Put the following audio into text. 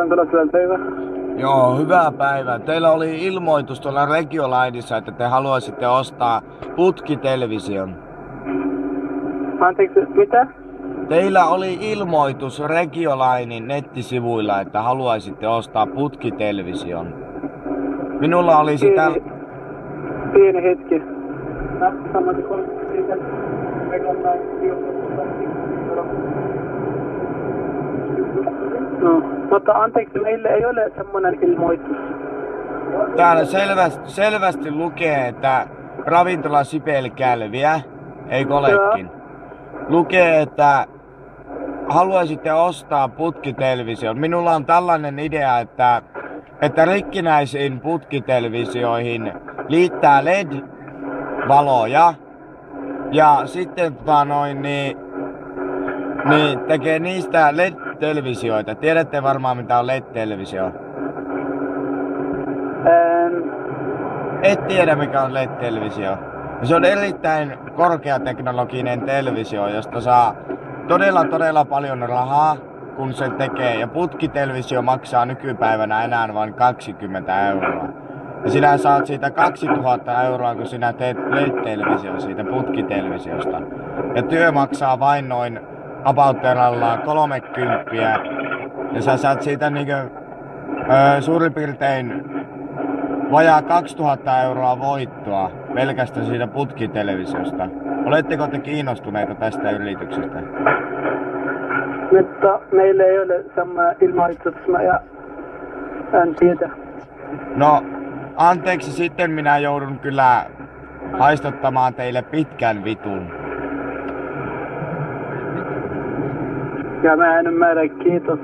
Ravintolat, hyvää päivää. Joo, hyvää päivää. Teillä oli ilmoitus tuolla Regiolainissa, että te haluaisitte ostaa putkitelevision. Anteeksi, mitä? Teillä oli ilmoitus Regiolainin nettisivuilla, että haluaisitte ostaa putkitelevision. Minulla olisi Pieni hetki. No, mutta anteeksi, meillä ei ole semmoinen ilmoitus. Täällä selvästi lukee, että ravintola Sipeli Kälviä, eikö olekin? Lukee, että haluaisitte ostaa putkitelevision. Minulla on tällainen idea, että rikkinäisiin putkitelevisioihin liittää LED-valoja ja sitten niin tekee niistä LED-televisioita. Tiedätte varmaan mitä on LED-televisio. Et tiedä mikä on LED-televisio. Se on erittäin korkeateknologinen televisio, josta saa todella paljon rahaa, kun se tekee. Ja putkitelevisio maksaa nykypäivänä enää vain 20 euroa. Ja sinä saat siitä 2000 euroa, kun sinä teet LED-television siitä putkitelevisiosta. Ja työ maksaa vain noin about-terallaan 30. Ja sä saat siitä suurin piirtein vajaa 2000 euroa voittoa pelkästään siitä putkitelevisiosta. Oletteko te kiinnostuneita tästä yrityksestä? Mutta meillä ei ole sama ilmoituksena ja en tiedä. No, anteeksi, sitten minä joudun kyllä haistattamaan teille pitkän vitun. Ja mä en ymmärrä, kiitos.